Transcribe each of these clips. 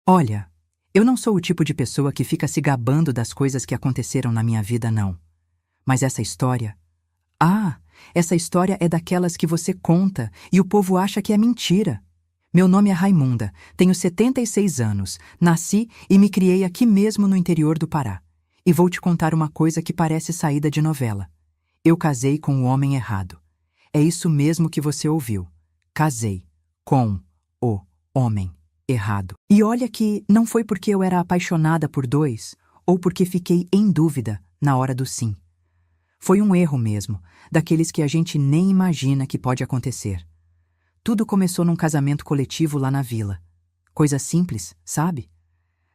Olha, eu não sou o tipo de pessoa que fica se gabando das coisas que aconteceram na minha vida, não. Mas essa história... essa história é daquelas que você conta e o povo acha que é mentira. Meu nome é Raimunda, tenho 76 anos, nasci e me criei aqui mesmo no interior do Pará. E vou te contar uma coisa que parece saída de novela. Eu casei com o homem errado. É isso mesmo que você ouviu. Casei com o homem errado. E olha que não foi porque eu era apaixonada por dois ou porque fiquei em dúvida na hora do sim. Foi um erro mesmo, daqueles que a gente nem imagina que pode acontecer. Tudo começou num casamento coletivo lá na vila. Coisa simples, sabe?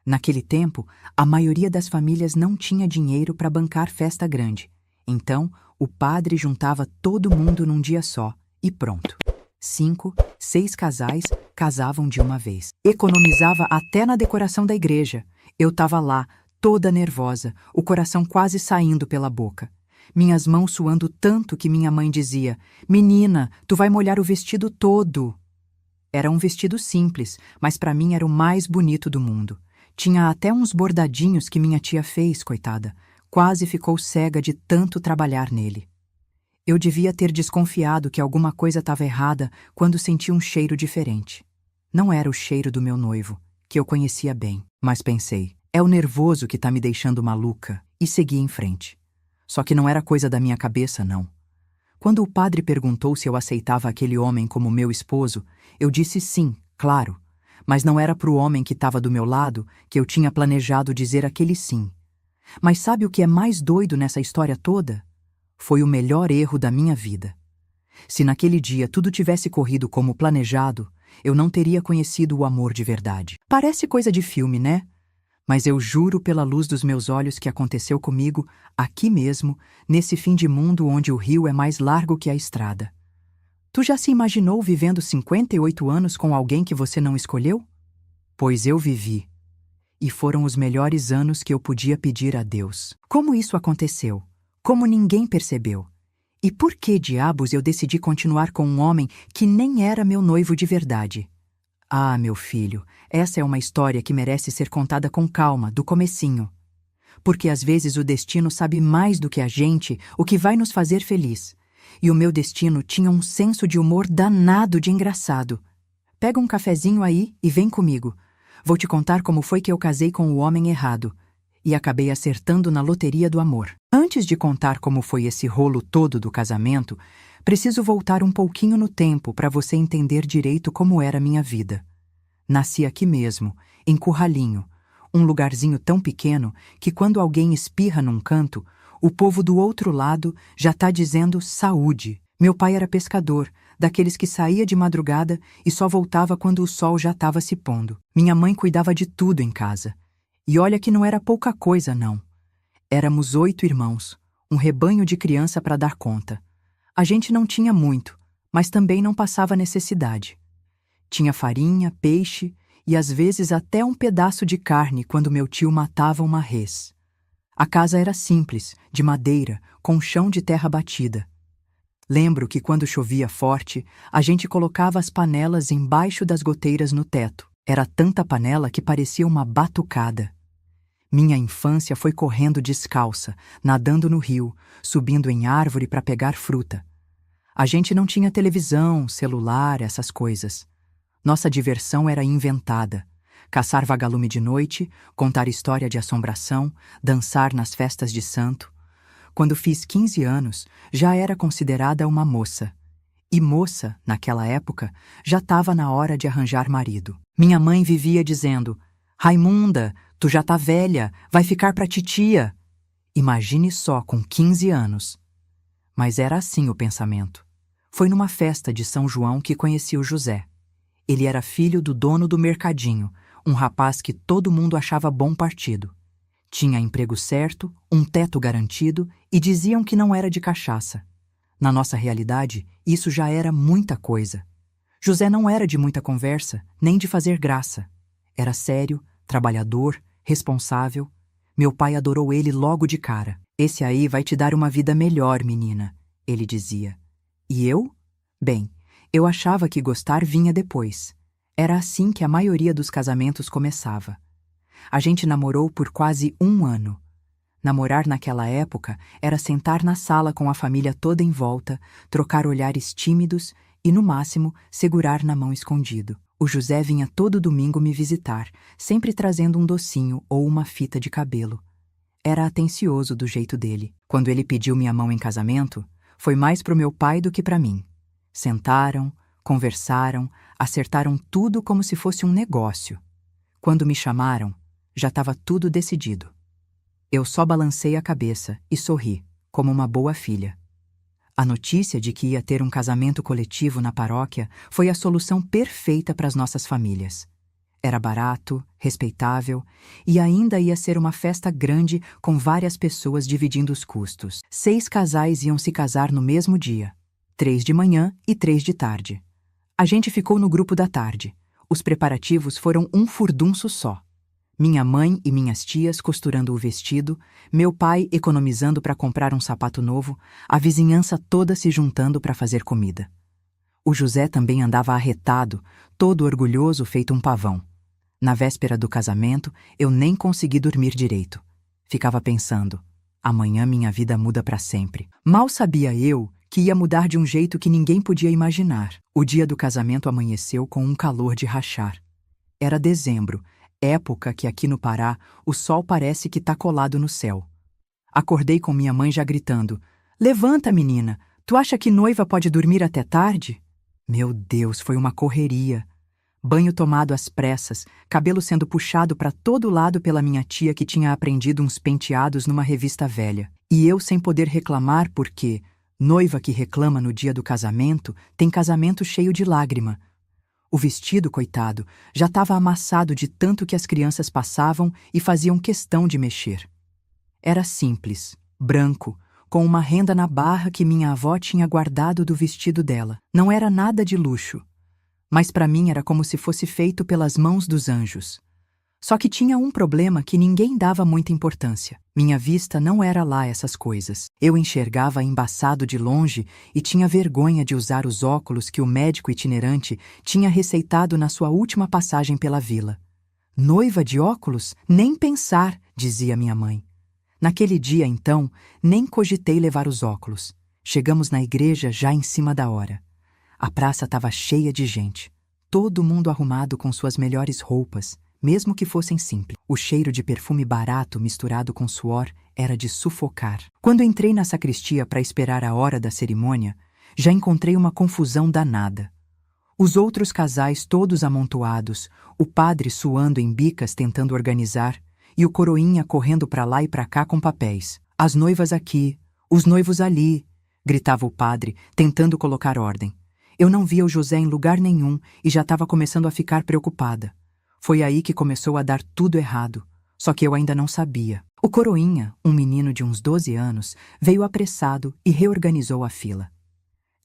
Naquele tempo, a maioria das famílias não tinha dinheiro para bancar festa grande. Então, o padre juntava todo mundo num dia só e pronto. 5, 6 casais casavam de uma vez. Economizava até na decoração da igreja. Eu tava lá, toda nervosa, o coração quase saindo pela boca. Minhas mãos suando tanto que minha mãe dizia: "Menina, tu vai molhar o vestido todo." Era um vestido simples, mas para mim era o mais bonito do mundo. Tinha até uns bordadinhos que minha tia fez, coitada. Quase ficou cega de tanto trabalhar nele. Eu devia ter desconfiado que alguma coisa estava errada quando senti um cheiro diferente. Não era o cheiro do meu noivo, que eu conhecia bem, mas pensei, é o nervoso que tá me deixando maluca, e segui em frente. Só que não era coisa da minha cabeça, não. Quando o padre perguntou se eu aceitava aquele homem como meu esposo, eu disse sim, claro, mas não era pro homem que estava do meu lado que eu tinha planejado dizer aquele sim. Mas sabe o que é mais doido nessa história toda? Foi o melhor erro da minha vida. Se naquele dia tudo tivesse corrido como planejado, eu não teria conhecido o amor de verdade. Parece coisa de filme, né? Mas eu juro pela luz dos meus olhos que aconteceu comigo aqui mesmo, nesse fim de mundo onde o rio é mais largo que a estrada. Tu já se imaginou vivendo 58 anos com alguém que você não escolheu? Pois eu vivi. E foram os melhores anos que eu podia pedir a Deus. Como isso aconteceu? Como ninguém percebeu? E por que diabos eu decidi continuar com um homem que nem era meu noivo de verdade? Ah, meu filho, essa é uma história que merece ser contada com calma, do comecinho. Porque às vezes o destino sabe mais do que a gente o que vai nos fazer feliz. E o meu destino tinha um senso de humor danado de engraçado. Pega um cafezinho aí e vem comigo. Vou te contar como foi que eu casei com o homem errado. E acabei acertando na loteria do amor. Antes de contar como foi esse rolo todo do casamento, preciso voltar um pouquinho no tempo para você entender direito como era a minha vida. Nasci aqui mesmo, em Curralinho, um lugarzinho tão pequeno que quando alguém espirra num canto, o povo do outro lado já tá dizendo saúde. Meu pai era pescador, daqueles que saía de madrugada e só voltava quando o sol já estava se pondo. Minha mãe cuidava de tudo em casa. E olha que não era pouca coisa, não. Éramos 8 irmãos, um rebanho de criança para dar conta. A gente não tinha muito, mas também não passava necessidade. Tinha farinha, peixe e às vezes até um pedaço de carne quando meu tio matava uma res. A casa era simples, de madeira, com chão de terra batida. Lembro que quando chovia forte, a gente colocava as panelas embaixo das goteiras no teto. Era tanta panela que parecia uma batucada. Minha infância foi correndo descalça, nadando no rio, subindo em árvore para pegar fruta. A gente não tinha televisão, celular, essas coisas. Nossa diversão era inventada. Caçar vagalume de noite, contar história de assombração, dançar nas festas de santo. Quando fiz 15 anos, já era considerada uma moça. E moça, naquela época, já estava na hora de arranjar marido. Minha mãe vivia dizendo: "Raimunda, tu já tá velha, vai ficar pra titia." Imagine só, com 15 anos. Mas era assim o pensamento. Foi numa festa de São João que conheci o José. Ele era filho do dono do mercadinho, um rapaz que todo mundo achava bom partido. Tinha emprego certo, um teto garantido e diziam que não era de cachaça. Na nossa realidade, isso já era muita coisa. José não era de muita conversa, nem de fazer graça. Era sério, trabalhador, responsável. Meu pai adorou ele logo de cara. "Esse aí vai te dar uma vida melhor, menina", ele dizia. E eu? Bem, eu achava que gostar vinha depois. Era assim que a maioria dos casamentos começava. A gente namorou por quase 1 ano. Namorar naquela época era sentar na sala com a família toda em volta, trocar olhares tímidos e, no máximo, segurar na mão escondido. O José vinha todo domingo me visitar, sempre trazendo um docinho ou uma fita de cabelo. Era atencioso do jeito dele. Quando ele pediu minha mão em casamento, foi mais pro meu pai do que para mim. Sentaram, conversaram, acertaram tudo como se fosse um negócio. Quando me chamaram, já estava tudo decidido. Eu só balancei a cabeça e sorri, como uma boa filha. A notícia de que ia ter um casamento coletivo na paróquia foi a solução perfeita para as nossas famílias. Era barato, respeitável e ainda ia ser uma festa grande com várias pessoas dividindo os custos. 6 casais iam se casar no mesmo dia, 3 de manhã e 3 de tarde. A gente ficou no grupo da tarde. Os preparativos foram um furdunço só. Minha mãe e minhas tias costurando o vestido, meu pai economizando para comprar um sapato novo, a vizinhança toda se juntando para fazer comida. O José também andava arretado, todo orgulhoso feito um pavão. Na véspera do casamento, eu nem consegui dormir direito. Ficava pensando, amanhã minha vida muda para sempre. Mal sabia eu que ia mudar de um jeito que ninguém podia imaginar. O dia do casamento amanheceu com um calor de rachar. Era dezembro, época que aqui no Pará o sol parece que tá colado no céu. Acordei com minha mãe já gritando, "Levanta, menina! Tu acha que noiva pode dormir até tarde?" Meu Deus, foi uma correria. Banho tomado às pressas, cabelo sendo puxado para todo lado pela minha tia que tinha aprendido uns penteados numa revista velha. E eu sem poder reclamar porque noiva que reclama no dia do casamento tem casamento cheio de lágrima. O vestido, coitado, já estava amassado de tanto que as crianças passavam e faziam questão de mexer. Era simples, branco, com uma renda na barra que minha avó tinha guardado do vestido dela. Não era nada de luxo, mas para mim era como se fosse feito pelas mãos dos anjos. Só que tinha um problema que ninguém dava muita importância. Minha vista não era lá essas coisas. Eu enxergava embaçado de longe e tinha vergonha de usar os óculos que o médico itinerante tinha receitado na sua última passagem pela vila. Noiva de óculos? Nem pensar, dizia minha mãe. Naquele dia, então, nem cogitei levar os óculos. Chegamos na igreja já em cima da hora. A praça estava cheia de gente. Todo mundo arrumado com suas melhores roupas, mesmo que fossem simples. O cheiro de perfume barato misturado com suor era de sufocar. Quando entrei na sacristia para esperar a hora da cerimônia, já encontrei uma confusão danada. Os outros casais todos amontoados, o padre suando em bicas tentando organizar, e o coroinha correndo para lá e para cá com papéis. As noivas aqui, os noivos ali, gritava o padre, tentando colocar ordem. Eu não via o José em lugar nenhum e já estava começando a ficar preocupada. Foi aí que começou a dar tudo errado, só que eu ainda não sabia. O coroinha, um menino de uns 12 anos, veio apressado e reorganizou a fila.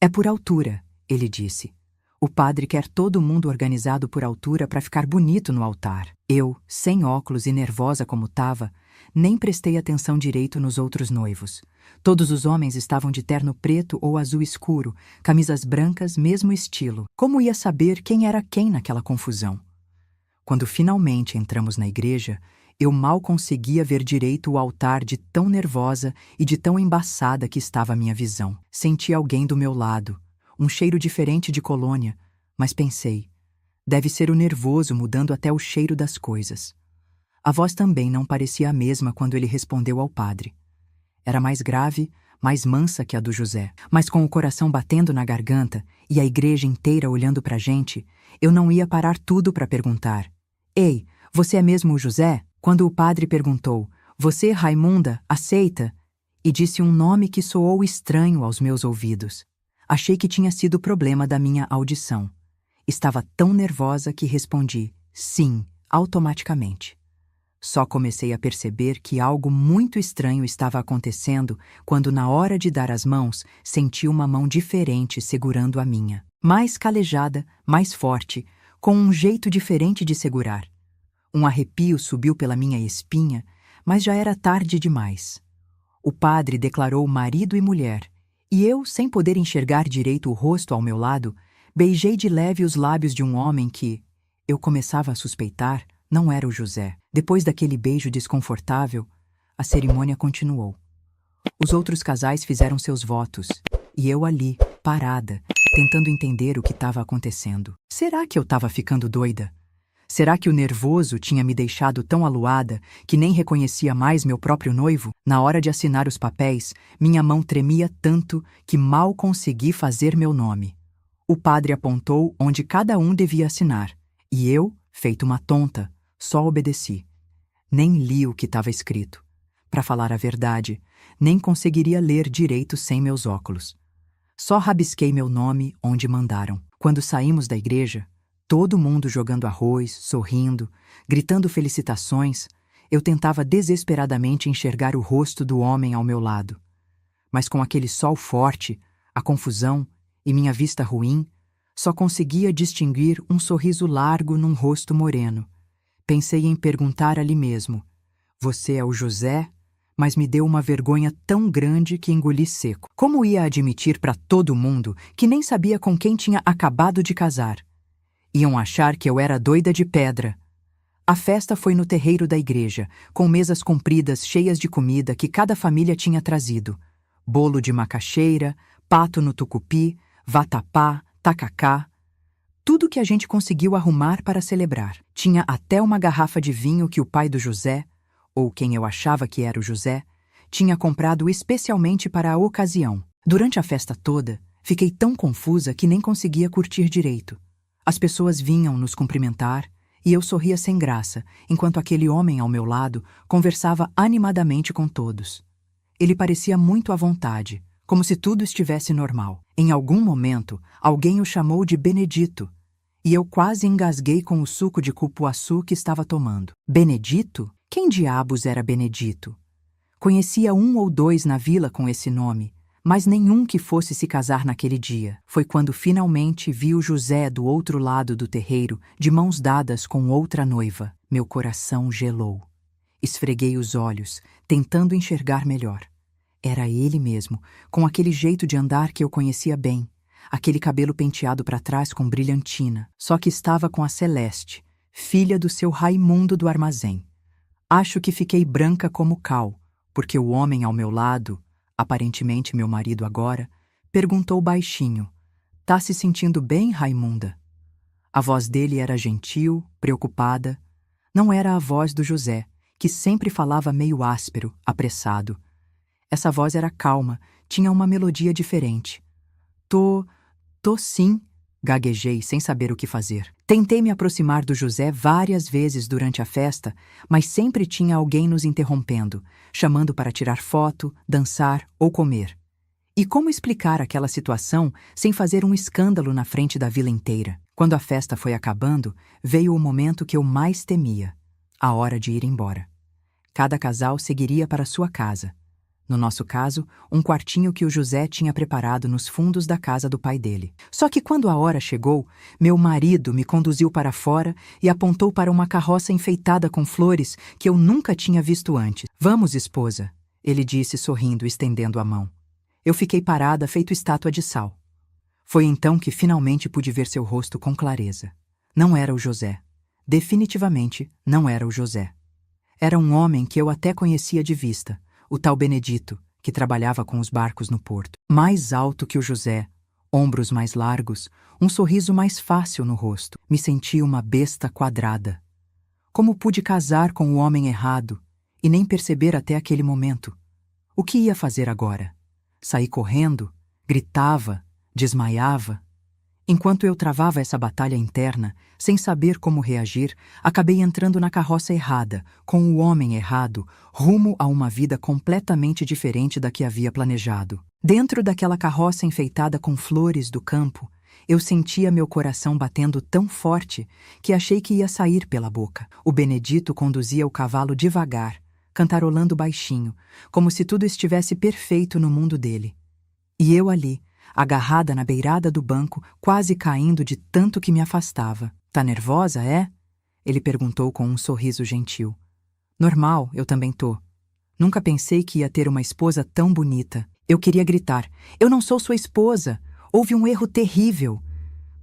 "É por altura", ele disse. "O padre quer todo mundo organizado por altura para ficar bonito no altar." Eu, sem óculos e nervosa como estava, nem prestei atenção direito nos outros noivos. Todos os homens estavam de terno preto ou azul escuro, camisas brancas, mesmo estilo. Como ia saber quem era quem naquela confusão? Quando finalmente entramos na igreja, eu mal conseguia ver direito o altar de tão nervosa e de tão embaçada que estava a minha visão. Senti alguém do meu lado, um cheiro diferente de colônia, mas pensei, deve ser o nervoso mudando até o cheiro das coisas. A voz também não parecia a mesma quando ele respondeu ao padre. Era mais grave, mais mansa que a do José, mas com o coração batendo na garganta e a igreja inteira olhando pra gente, eu não ia parar tudo para perguntar: "Ei, você é mesmo o José?" Quando o padre perguntou, "Você, Raimunda, aceita?" e disse um nome que soou estranho aos meus ouvidos. Achei que tinha sido problema da minha audição. Estava tão nervosa que respondi sim, automaticamente. Só comecei a perceber que algo muito estranho estava acontecendo quando, na hora de dar as mãos, senti uma mão diferente segurando a minha. Mais calejada, mais forte, com um jeito diferente de segurar. Um arrepio subiu pela minha espinha, mas já era tarde demais. O padre declarou marido e mulher, e eu, sem poder enxergar direito o rosto ao meu lado, beijei de leve os lábios de um homem que, Eu começava a suspeitar, não era o José. Depois daquele beijo desconfortável, a cerimônia continuou. Os outros casais fizeram seus votos, e eu ali, parada, tentando entender o que estava acontecendo. Será que eu estava ficando doida? Será que o nervoso tinha me deixado tão aluada que nem reconhecia mais meu próprio noivo? Na hora de assinar os papéis, minha mão tremia tanto que mal consegui fazer meu nome. O padre apontou onde cada um devia assinar, e eu, feito uma tonta, só obedeci. Nem li o que estava escrito. Para falar a verdade, nem conseguiria ler direito sem meus óculos. Só rabisquei meu nome onde mandaram. Quando saímos da igreja, todo mundo jogando arroz, sorrindo, gritando felicitações, eu tentava desesperadamente enxergar o rosto do homem ao meu lado. Mas com aquele sol forte, a confusão e minha vista ruim, só conseguia distinguir um sorriso largo num rosto moreno. Pensei em perguntar ali mesmo: "Você é o José?" Mas me deu uma vergonha tão grande que engoli seco. Como ia admitir para todo mundo que nem sabia com quem tinha acabado de casar? Iam achar que eu era doida de pedra. A festa foi no terreiro da igreja, com mesas compridas cheias de comida que cada família tinha trazido. Bolo de macaxeira, pato no tucupi, vatapá, tacacá. Tudo que a gente conseguiu arrumar para celebrar. Tinha até uma garrafa de vinho que o pai do José, ou quem eu achava que era o José, tinha comprado especialmente para a ocasião. Durante a festa toda, fiquei tão confusa que nem conseguia curtir direito. As pessoas vinham nos cumprimentar e eu sorria sem graça, enquanto aquele homem ao meu lado conversava animadamente com todos. Ele parecia muito à vontade, como se tudo estivesse normal. Em algum momento, alguém o chamou de Benedito, e eu quase engasguei com o suco de cupuaçu que estava tomando. Benedito? Quem diabos era Benedito? Conhecia um ou dois na vila com esse nome, mas nenhum que fosse se casar naquele dia. Foi quando finalmente vi o José do outro lado do terreiro, de mãos dadas com outra noiva. Meu coração gelou. Esfreguei os olhos, tentando enxergar melhor. Era ele mesmo, com aquele jeito de andar que eu conhecia bem, aquele cabelo penteado para trás com brilhantina, só que estava com a Celeste, filha do seu Raimundo do armazém. Acho que fiquei branca como cal, porque o homem ao meu lado, aparentemente meu marido agora, perguntou baixinho: "Tá se sentindo bem, Raimunda?" A voz dele era gentil, preocupada. Não era a voz do José, que sempre falava meio áspero, apressado. Essa voz era calma, tinha uma melodia diferente. Tô sim", gaguejei sem saber o que fazer. Tentei me aproximar do José várias vezes durante a festa, mas sempre tinha alguém nos interrompendo, chamando para tirar foto, dançar ou comer. E como explicar aquela situação sem fazer um escândalo na frente da vila inteira? Quando a festa foi acabando, veio o momento que eu mais temia: a hora de ir embora. Cada casal seguiria para sua casa. No nosso caso, um quartinho que o José tinha preparado nos fundos da casa do pai dele. Só que quando a hora chegou, meu marido me conduziu para fora e apontou para uma carroça enfeitada com flores que eu nunca tinha visto antes. "Vamos, esposa", ele disse sorrindo, estendendo a mão. Eu fiquei parada, feito estátua de sal. Foi então que finalmente pude ver seu rosto com clareza. Não era o José. Definitivamente não era o José. Era um homem que eu até conhecia de vista, o tal Benedito, que trabalhava com os barcos no porto. Mais alto que o José, ombros mais largos, um sorriso mais fácil no rosto. Me senti uma besta quadrada. Como pude casar com o homem errado e nem perceber até aquele momento? O que ia fazer agora? Saí correndo, gritava, desmaiava. Enquanto eu travava essa batalha interna, sem saber como reagir, acabei entrando na carroça errada, com o homem errado, rumo a uma vida completamente diferente da que havia planejado. Dentro daquela carroça enfeitada com flores do campo, eu sentia meu coração batendo tão forte que achei que ia sair pela boca. O Benedito conduzia o cavalo devagar, cantarolando baixinho, como se tudo estivesse perfeito no mundo dele. E eu ali, agarrada na beirada do banco, quase caindo de tanto que me afastava. "Tá nervosa, é?" Ele perguntou com um sorriso gentil. "Normal, eu também tô. Nunca pensei que ia ter uma esposa tão bonita." Eu queria gritar: "Eu não sou sua esposa! Houve um erro terrível!"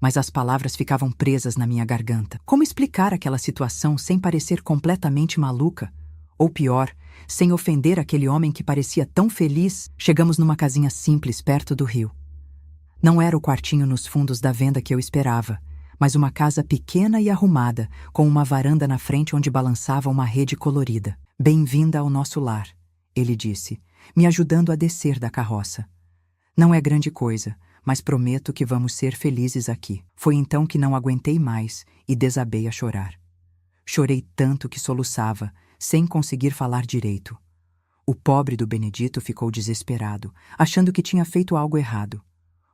mas as palavras ficavam presas na minha garganta. Como explicar aquela situação sem parecer completamente maluca? Ou pior, sem ofender aquele homem que parecia tão feliz? Chegamos numa casinha simples perto do rio. Não era o quartinho nos fundos da venda que eu esperava, mas uma casa pequena e arrumada, com uma varanda na frente onde balançava uma rede colorida. "Bem-vinda ao nosso lar", ele disse, me ajudando a descer da carroça. "Não é grande coisa, mas prometo que vamos ser felizes aqui." Foi então que não aguentei mais e desabei a chorar. Chorei tanto que soluçava, sem conseguir falar direito. O pobre do Benedito ficou desesperado, achando que tinha feito algo errado.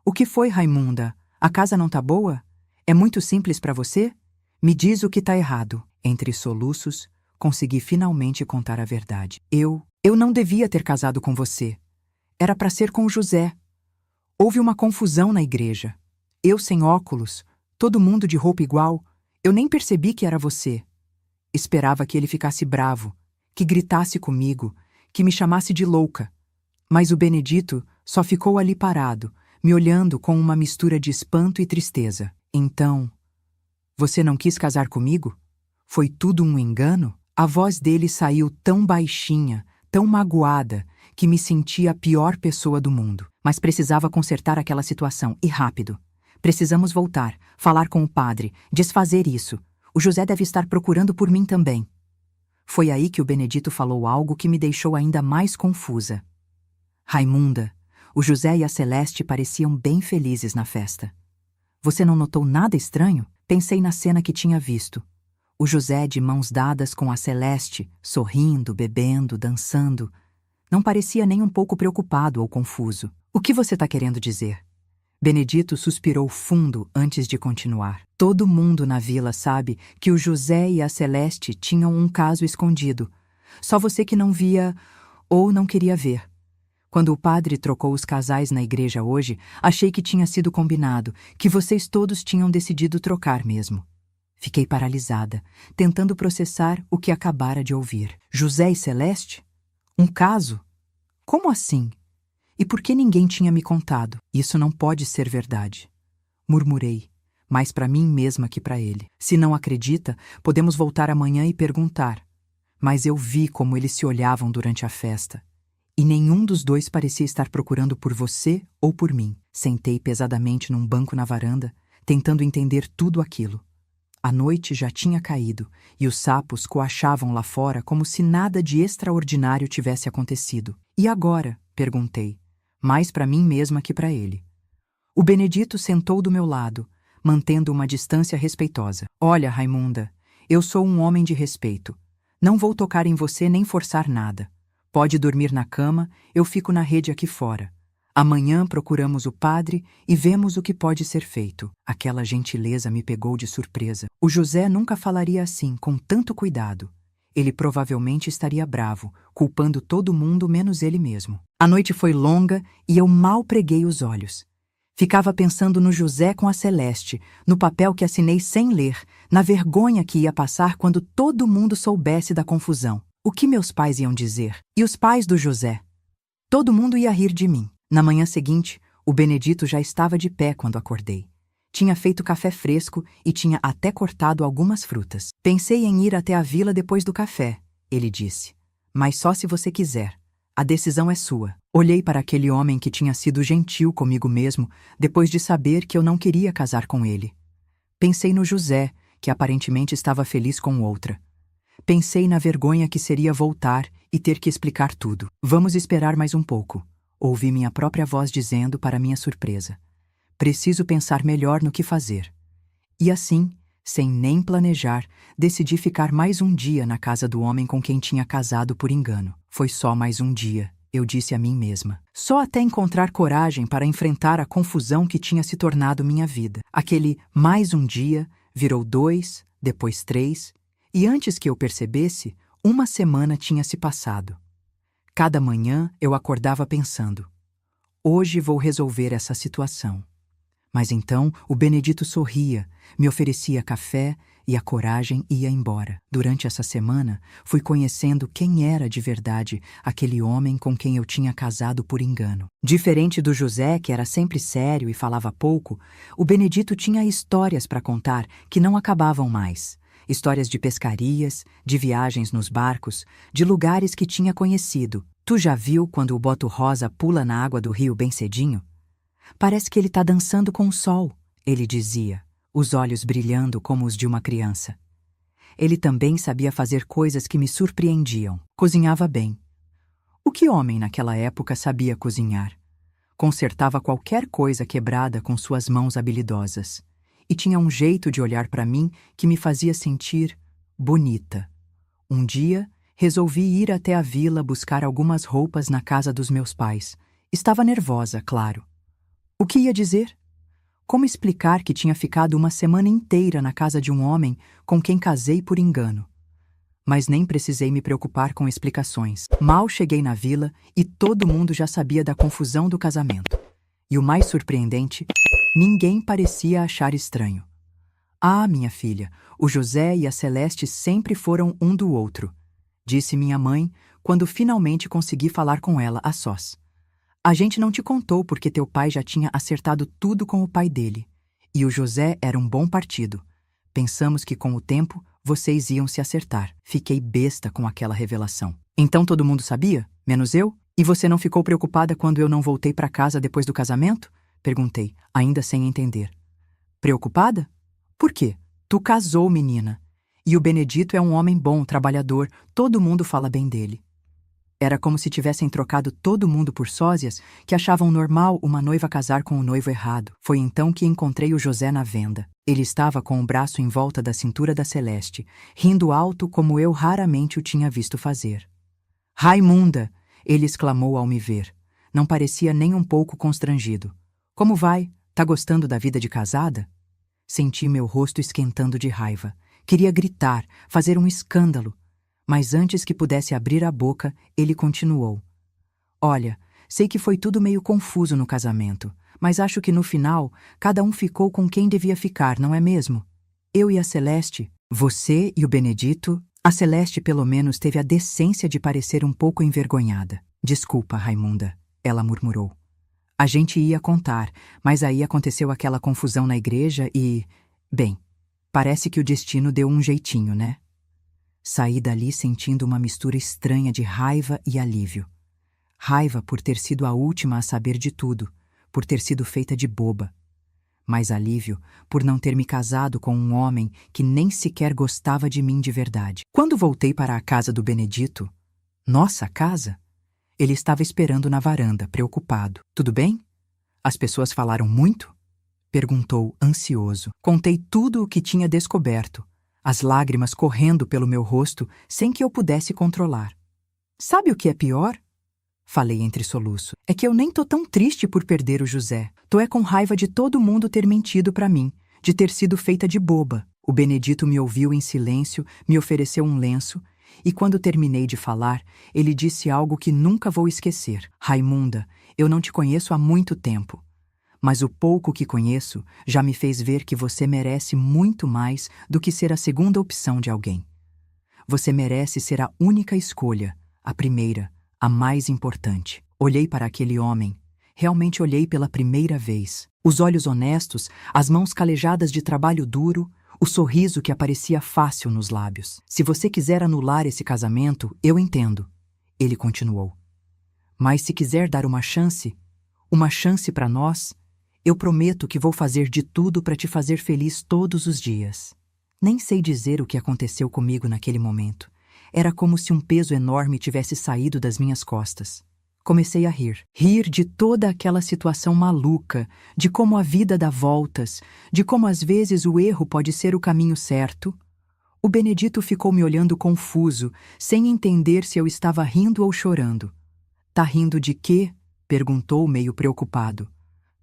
"O que foi, Raimunda? A casa não tá boa? É muito simples para você? Me diz o que tá errado." Entre soluços, consegui finalmente contar a verdade. Eu não devia ter casado com você. Era para ser com o José. Houve uma confusão na igreja. Eu sem óculos, todo mundo de roupa igual. Eu nem percebi que era você. Esperava que ele ficasse bravo, que gritasse comigo, que me chamasse de louca. Mas o Benedito só ficou ali parado, me olhando com uma mistura de espanto e tristeza. "Então, você não quis casar comigo? Foi tudo um engano?" A voz dele saiu tão baixinha, tão magoada, que me senti a pior pessoa do mundo. Mas precisava consertar aquela situação, e rápido. Precisamos voltar, falar com o padre, desfazer isso. O José deve estar procurando por mim também. Foi aí que o Benedito falou algo que me deixou ainda mais confusa. "Raimunda, o José e a Celeste pareciam bem felizes na festa. Você não notou nada estranho?" Pensei na cena que tinha visto. O José de mãos dadas com a Celeste, sorrindo, bebendo, dançando. Não parecia nem um pouco preocupado ou confuso. "O que você está querendo dizer?" Benedito suspirou fundo antes de continuar. "Todo mundo na vila sabe que o José e a Celeste tinham um caso escondido. Só você que não via ou não queria ver. Quando o padre trocou os casais na igreja hoje, achei que tinha sido combinado, que vocês todos tinham decidido trocar mesmo." Fiquei paralisada, tentando processar o que acabara de ouvir. José e Celeste? Um caso? Como assim? E por que ninguém tinha me contado? "Isso não pode ser verdade", murmurei, mais para mim mesma que para ele. "Se não acredita, podemos voltar amanhã e perguntar." Mas eu vi como eles se olhavam durante a festa. E nenhum dos dois parecia estar procurando por você ou por mim. Sentei pesadamente num banco na varanda, tentando entender tudo aquilo. A noite já tinha caído, e os sapos coachavam lá fora como se nada de extraordinário tivesse acontecido. "E agora?" perguntei, mais para mim mesma que para ele. O Benedito sentou do meu lado, mantendo uma distância respeitosa. "Olha, Raimunda, eu sou um homem de respeito. Não vou tocar em você nem forçar nada. Pode dormir na cama, eu fico na rede aqui fora. Amanhã procuramos o padre e vemos o que pode ser feito." Aquela gentileza me pegou de surpresa. O José nunca falaria assim, com tanto cuidado. Ele provavelmente estaria bravo, culpando todo mundo menos ele mesmo. A noite foi longa e eu mal preguei os olhos. Ficava pensando no José com a Celeste, no papel que assinei sem ler, na vergonha que ia passar quando todo mundo soubesse da confusão. O que meus pais iam dizer? E os pais do José? Todo mundo ia rir de mim. Na manhã seguinte, o Benedito já estava de pé quando acordei. Tinha feito café fresco e tinha até cortado algumas frutas. "Pensei em ir até a vila depois do café", ele disse. "Mas só se você quiser. A decisão é sua." Olhei para aquele homem que tinha sido gentil comigo mesmo depois de saber que eu não queria casar com ele. Pensei no José, que aparentemente estava feliz com outra. Pensei na vergonha que seria voltar e ter que explicar tudo. "Vamos esperar mais um pouco", ouvi minha própria voz dizendo para minha surpresa. "Preciso pensar melhor no que fazer." E assim, sem nem planejar, decidi ficar mais um dia na casa do homem com quem tinha casado por engano. Foi só mais um dia, eu disse a mim mesma. Só até encontrar coragem para enfrentar a confusão que tinha se tornado minha vida. Aquele mais um dia virou 2, depois 3, e antes que eu percebesse, uma semana tinha se passado. Cada manhã eu acordava pensando: hoje vou resolver essa situação. Mas então o Benedito sorria, me oferecia café e a coragem ia embora. Durante essa semana, fui conhecendo quem era de verdade aquele homem com quem eu tinha casado por engano. Diferente do José, que era sempre sério e falava pouco, o Benedito tinha histórias para contar que não acabavam mais. Histórias de pescarias, de viagens nos barcos, de lugares que tinha conhecido. Tu já viu quando o boto rosa pula na água do rio bem cedinho? Parece que ele tá dançando com o sol, ele dizia, os olhos brilhando como os de uma criança. Ele também sabia fazer coisas que me surpreendiam. Cozinhava bem. O que homem naquela época sabia cozinhar? Consertava qualquer coisa quebrada com suas mãos habilidosas. E tinha um jeito de olhar para mim que me fazia sentir bonita. Um dia, resolvi ir até a vila buscar algumas roupas na casa dos meus pais. Estava nervosa, claro. O que ia dizer? Como explicar que tinha ficado uma semana inteira na casa de um homem com quem casei por engano? Mas nem precisei me preocupar com explicações. Mal cheguei na vila e todo mundo já sabia da confusão do casamento. E o mais surpreendente, ninguém parecia achar estranho. Ah, minha filha, o José e a Celeste sempre foram um do outro, disse minha mãe quando finalmente consegui falar com ela a sós. A gente não te contou porque teu pai já tinha acertado tudo com o pai dele. E o José era um bom partido. Pensamos que com o tempo vocês iam se acertar. Fiquei besta com aquela revelação. Então todo mundo sabia? Menos eu? E você não ficou preocupada quando eu não voltei para casa depois do casamento? Perguntei, ainda sem entender. Preocupada? Por quê? Tu casou, menina. E o Benedito é um homem bom, trabalhador. Todo mundo fala bem dele. Era como se tivessem trocado todo mundo por sósias que achavam normal uma noiva casar com o noivo errado. Foi então que encontrei o José na venda. Ele estava com o braço em volta da cintura da Celeste, rindo alto como eu raramente o tinha visto fazer. Raimunda! Ele exclamou ao me ver. Não parecia nem um pouco constrangido. Como vai? Tá gostando da vida de casada? Senti meu rosto esquentando de raiva. Queria gritar, fazer um escândalo. Mas antes que pudesse abrir a boca, ele continuou. Olha, sei que foi tudo meio confuso no casamento, mas acho que no final, cada um ficou com quem devia ficar, não é mesmo? Eu e a Celeste, você e o Benedito, a Celeste pelo menos teve a decência de parecer um pouco envergonhada. Desculpa, Raimunda, ela murmurou. A gente ia contar, mas aí aconteceu aquela confusão na igreja e... Bem, parece que o destino deu um jeitinho, né? Saí dali sentindo uma mistura estranha de raiva e alívio. Raiva por ter sido a última a saber de tudo, por ter sido feita de boba. Mas alívio por não ter me casado com um homem que nem sequer gostava de mim de verdade. Quando voltei para a casa do Benedito, nossa casa, ele estava esperando na varanda, preocupado. Tudo bem? As pessoas falaram muito? Perguntou, ansioso. Contei tudo o que tinha descoberto. As lágrimas correndo pelo meu rosto sem que eu pudesse controlar. Sabe o que é pior? Falei entre soluço. É que eu nem tô tão triste por perder o José. Tô com raiva de todo mundo ter mentido pra mim, de ter sido feita de boba. O Benedito me ouviu em silêncio, me ofereceu um lenço, e quando terminei de falar, ele disse algo que nunca vou esquecer. Raimunda, eu não te conheço há muito tempo. Mas o pouco que conheço já me fez ver que você merece muito mais do que ser a segunda opção de alguém. Você merece ser a única escolha, a primeira, a mais importante. Olhei para aquele homem. Realmente olhei pela primeira vez. Os olhos honestos, as mãos calejadas de trabalho duro, o sorriso que aparecia fácil nos lábios. Se você quiser anular esse casamento, eu entendo. Ele continuou. Mas se quiser dar uma chance para nós, eu prometo que vou fazer de tudo para te fazer feliz todos os dias. Nem sei dizer o que aconteceu comigo naquele momento. Era como se um peso enorme tivesse saído das minhas costas. Comecei a rir. Rir de toda aquela situação maluca, de como a vida dá voltas, de como às vezes o erro pode ser o caminho certo. O Benedito ficou me olhando confuso, sem entender se eu estava rindo ou chorando. Tá rindo de quê? Perguntou meio preocupado.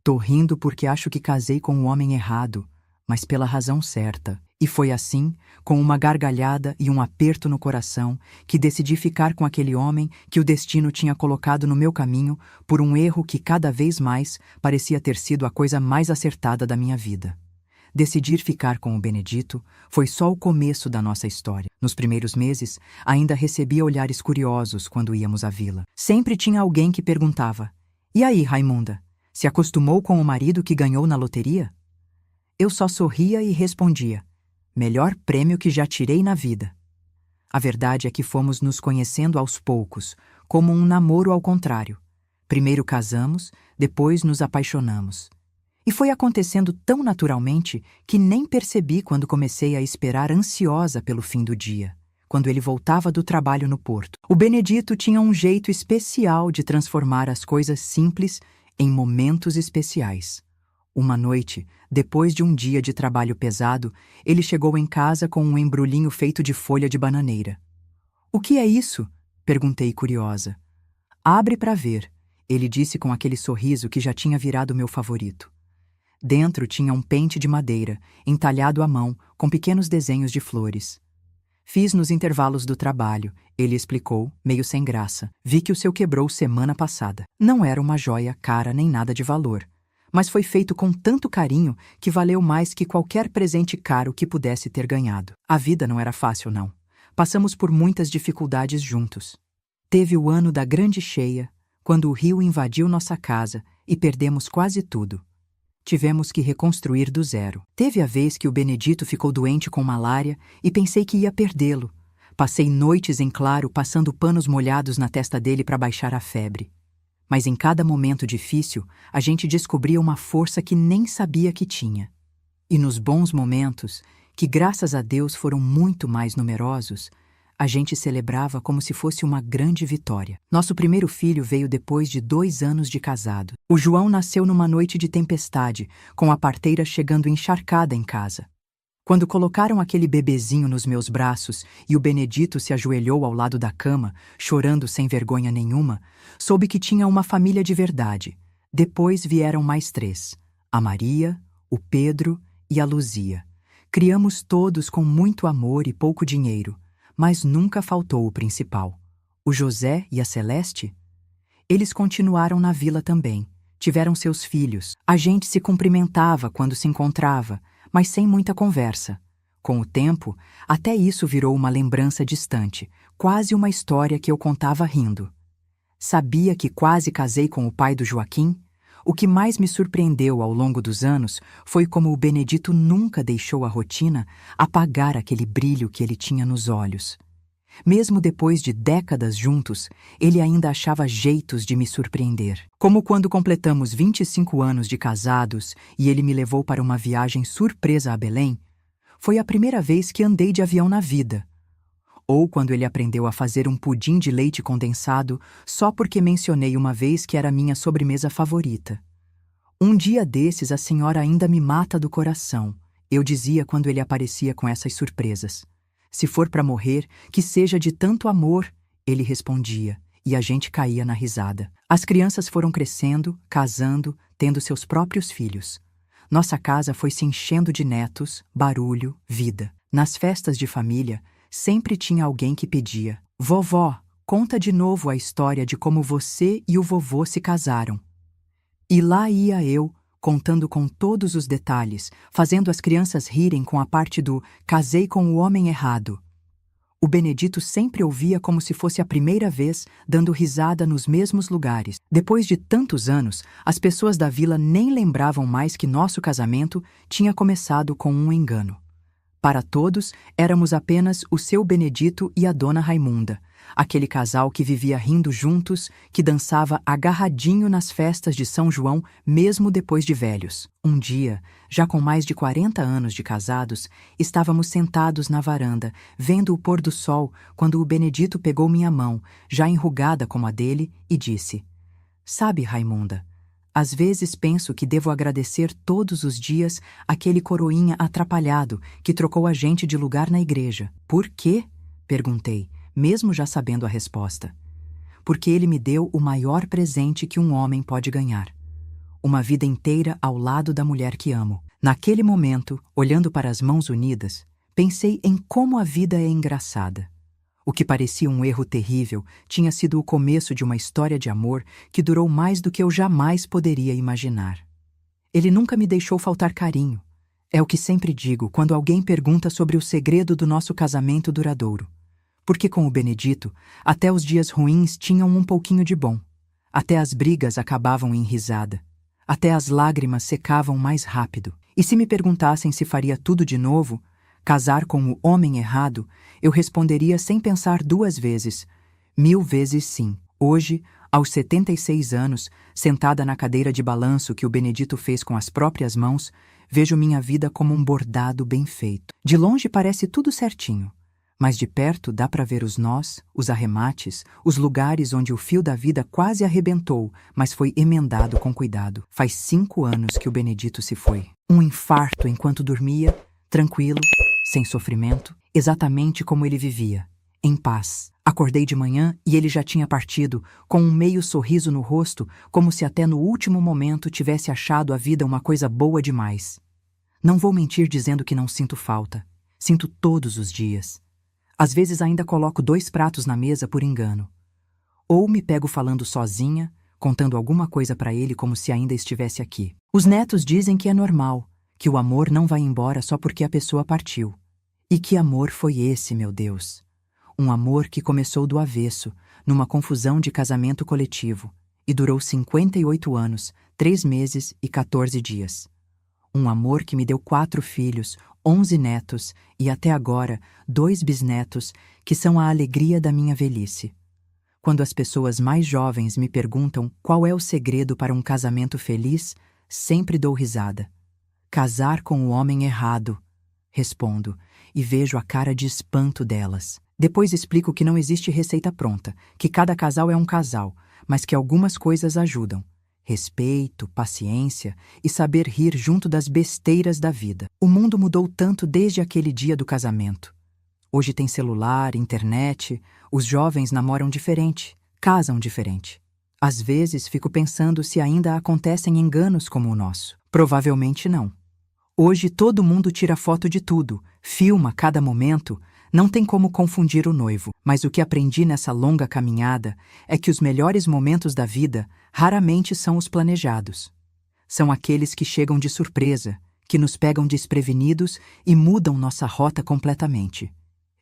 Tô rindo porque acho que casei com o homem errado, mas pela razão certa. E foi assim, com uma gargalhada e um aperto no coração, que decidi ficar com aquele homem que o destino tinha colocado no meu caminho por um erro que cada vez mais parecia ter sido a coisa mais acertada da minha vida. Decidir ficar com o Benedito foi só o começo da nossa história. Nos primeiros meses, ainda recebia olhares curiosos quando íamos à vila. Sempre tinha alguém que perguntava: "E aí, Raimunda, se acostumou com o marido que ganhou na loteria?" Eu só sorria e respondia: "Melhor prêmio que já tirei na vida." A verdade é que fomos nos conhecendo aos poucos, como um namoro ao contrário. Primeiro casamos, depois nos apaixonamos. E foi acontecendo tão naturalmente que nem percebi quando comecei a esperar ansiosa pelo fim do dia, quando ele voltava do trabalho no porto. O Benedito tinha um jeito especial de transformar as coisas simples em momentos especiais. Uma noite, depois de um dia de trabalho pesado, ele chegou em casa com um embrulhinho feito de folha de bananeira. "O que é isso?" perguntei curiosa. "Abre para ver", ele disse com aquele sorriso que já tinha virado meu favorito. Dentro tinha um pente de madeira, entalhado à mão, com pequenos desenhos de flores. "Fiz nos intervalos do trabalho", ele explicou, meio sem graça. "Vi que o seu quebrou semana passada. Não era uma joia cara nem nada de valor, mas foi feito com tanto carinho que valeu mais que qualquer presente caro que pudesse ter ganhado." A vida não era fácil, não. Passamos por muitas dificuldades juntos. Teve o ano da grande cheia, quando o rio invadiu nossa casa e perdemos quase tudo. Tivemos que reconstruir do zero. Teve a vez que o Benedito ficou doente com malária e pensei que ia perdê-lo. Passei noites em claro passando panos molhados na testa dele para baixar a febre. Mas em cada momento difícil, a gente descobria uma força que nem sabia que tinha. E nos bons momentos, que graças a Deus foram muito mais numerosos, a gente celebrava como se fosse uma grande vitória. Nosso primeiro filho veio depois de 2 anos de casado. O João nasceu numa noite de tempestade, com a parteira chegando encharcada em casa. Quando colocaram aquele bebezinho nos meus braços e o Benedito se ajoelhou ao lado da cama, chorando sem vergonha nenhuma, soube que tinha uma família de verdade. Depois vieram mais 3, a Maria, o Pedro e a Luzia. Criamos todos com muito amor e pouco dinheiro, mas nunca faltou o principal: o José e a Celeste. Eles continuaram na vila também, tiveram seus filhos. A gente se cumprimentava quando se encontrava, mas sem muita conversa. Com o tempo, até isso virou uma lembrança distante, quase uma história que eu contava rindo. Sabia que quase casei com o pai do Joaquim? O que mais me surpreendeu ao longo dos anos foi como o Benedito nunca deixou a rotina apagar aquele brilho que ele tinha nos olhos. Mesmo depois de décadas juntos, ele ainda achava jeitos de me surpreender. Como quando completamos 25 anos de casados e ele me levou para uma viagem surpresa a Belém, foi a primeira vez que andei de avião na vida. Ou quando ele aprendeu a fazer um pudim de leite condensado só porque mencionei uma vez que era minha sobremesa favorita. "Um dia desses a senhora ainda me mata do coração", eu dizia quando ele aparecia com essas surpresas. "Se for para morrer, que seja de tanto amor", ele respondia, e a gente caía na risada. As crianças foram crescendo, casando, tendo seus próprios filhos. Nossa casa foi se enchendo de netos, barulho, vida. Nas festas de família, sempre tinha alguém que pedia: "Vovó, conta de novo a história de como você e o vovô se casaram." E lá ia eu, contando com todos os detalhes, fazendo as crianças rirem com a parte do "casei com o homem errado." O Benedito sempre ouvia como se fosse a primeira vez, dando risada nos mesmos lugares. Depois de tantos anos, as pessoas da vila nem lembravam mais que nosso casamento tinha começado com um engano. Para todos, éramos apenas o seu Benedito e a dona Raimunda, aquele casal que vivia rindo juntos, que dançava agarradinho nas festas de São João, mesmo depois de velhos. Um dia, já com mais de 40 anos de casados, estávamos sentados na varanda, vendo o pôr do sol, quando o Benedito pegou minha mão, já enrugada como a dele, e disse: "Sabe, Raimunda, às vezes penso que devo agradecer todos os dias aquele coroinha atrapalhado que trocou a gente de lugar na igreja." "Por quê?" perguntei, mesmo já sabendo a resposta. "Porque ele me deu o maior presente que um homem pode ganhar: uma vida inteira ao lado da mulher que amo." Naquele momento, olhando para as mãos unidas, pensei em como a vida é engraçada. O que parecia um erro terrível tinha sido o começo de uma história de amor que durou mais do que eu jamais poderia imaginar. Ele nunca me deixou faltar carinho. É o que sempre digo quando alguém pergunta sobre o segredo do nosso casamento duradouro. Porque com o Benedito, até os dias ruins tinham um pouquinho de bom. Até as brigas acabavam em risada. Até as lágrimas secavam mais rápido. E se me perguntassem se faria tudo de novo, casar com o homem errado, eu responderia sem pensar 2 vezes. 1000 vezes sim. Hoje, aos 76 anos, sentada na cadeira de balanço que o Benedito fez com as próprias mãos, vejo minha vida como um bordado bem feito. De longe parece tudo certinho, mas de perto dá para ver os nós, os arremates, os lugares onde o fio da vida quase arrebentou, mas foi emendado com cuidado. Faz 5 anos que o Benedito se foi. Um infarto enquanto dormia, tranquilo, sem sofrimento, exatamente como ele vivia, em paz. Acordei de manhã e ele já tinha partido, com um meio sorriso no rosto, como se até no último momento tivesse achado a vida uma coisa boa demais. Não vou mentir dizendo que não sinto falta. Sinto todos os dias. Às vezes ainda coloco 2 pratos na mesa por engano. Ou me pego falando sozinha, contando alguma coisa para ele como se ainda estivesse aqui. Os netos dizem que é normal, que o amor não vai embora só porque a pessoa partiu. E que amor foi esse, meu Deus? Um amor que começou do avesso, numa confusão de casamento coletivo, e durou 58 anos, 3 meses e 14 dias. Um amor que me deu 4 filhos, 11 netos e até agora 2 bisnetos, que são a alegria da minha velhice. Quando as pessoas mais jovens me perguntam qual é o segredo para um casamento feliz, sempre dou risada. Casar com o homem errado, respondo, e vejo a cara de espanto delas. Depois explico que não existe receita pronta, que cada casal é um casal, mas que algumas coisas ajudam. Respeito, paciência e saber rir junto das besteiras da vida. O mundo mudou tanto desde aquele dia do casamento. Hoje tem celular, internet, os jovens namoram diferente, casam diferente. Às vezes fico pensando se ainda acontecem enganos como o nosso. Provavelmente não. Hoje todo mundo tira foto de tudo, filma cada momento, não tem como confundir o noivo. Mas o que aprendi nessa longa caminhada é que os melhores momentos da vida raramente são os planejados. São aqueles que chegam de surpresa, que nos pegam desprevenidos e mudam nossa rota completamente.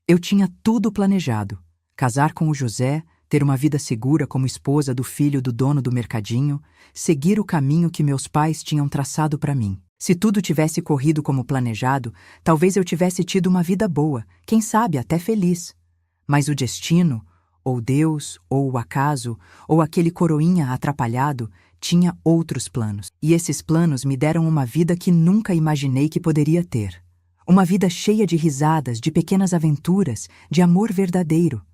Eu tinha tudo planejado: casar com o José, ter uma vida segura como esposa do filho do dono do mercadinho, seguir o caminho que meus pais tinham traçado para mim. Se tudo tivesse corrido como planejado, talvez eu tivesse tido uma vida boa, quem sabe até feliz. Mas o destino, ou Deus, ou o acaso, ou aquele coroinha atrapalhado, tinha outros planos. E esses planos me deram uma vida que nunca imaginei que poderia ter. Uma vida cheia de risadas, de pequenas aventuras, de amor verdadeiro.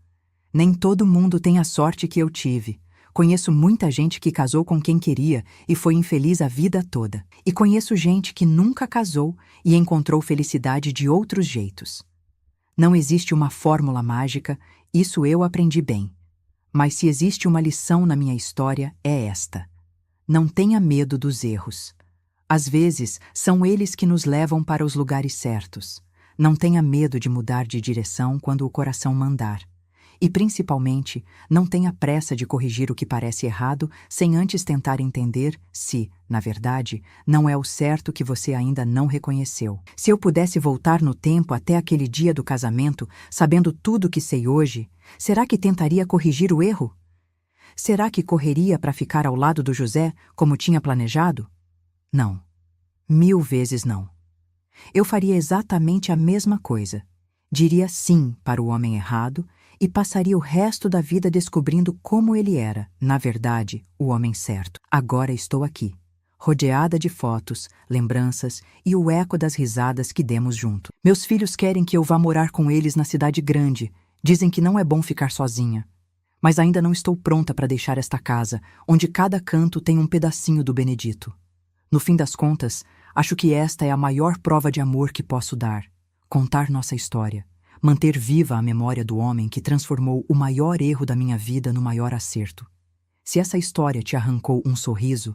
Nem todo mundo tem a sorte que eu tive. Conheço muita gente que casou com quem queria e foi infeliz a vida toda. E conheço gente que nunca casou e encontrou felicidade de outros jeitos. Não existe uma fórmula mágica, isso eu aprendi bem. Mas se existe uma lição na minha história, é esta: não tenha medo dos erros. Às vezes, são eles que nos levam para os lugares certos. Não tenha medo de mudar de direção quando o coração mandar. E, principalmente, não tenha pressa de corrigir o que parece errado sem antes tentar entender se, na verdade, não é o certo que você ainda não reconheceu. Se eu pudesse voltar no tempo até aquele dia do casamento, sabendo tudo o que sei hoje, será que tentaria corrigir o erro? Será que correria para ficar ao lado do José, como tinha planejado? Não. 1000 vezes não. Eu faria exatamente a mesma coisa. Diria sim para o homem errado e passaria o resto da vida descobrindo como ele era, na verdade, o homem certo. Agora estou aqui, rodeada de fotos, lembranças e o eco das risadas que demos junto. Meus filhos querem que eu vá morar com eles na cidade grande. Dizem que não é bom ficar sozinha. Mas ainda não estou pronta para deixar esta casa, onde cada canto tem um pedacinho do Benedito. No fim das contas, acho que esta é a maior prova de amor que posso dar. Contar nossa história. Manter viva a memória do homem que transformou o maior erro da minha vida no maior acerto. Se essa história te arrancou um sorriso,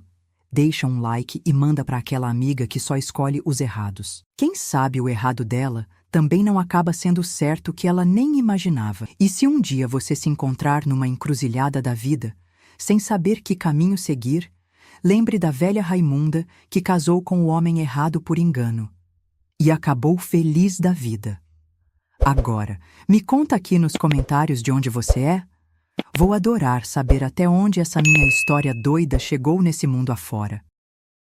deixa um like e manda para aquela amiga que só escolhe os errados. Quem sabe o errado dela também não acaba sendo certo que ela nem imaginava. E se um dia você se encontrar numa encruzilhada da vida, sem saber que caminho seguir, lembre da velha Raimunda que casou com o homem errado por engano e acabou feliz da vida. Agora, me conta aqui nos comentários de onde você é. Vou adorar saber até onde essa minha história doida chegou nesse mundo afora.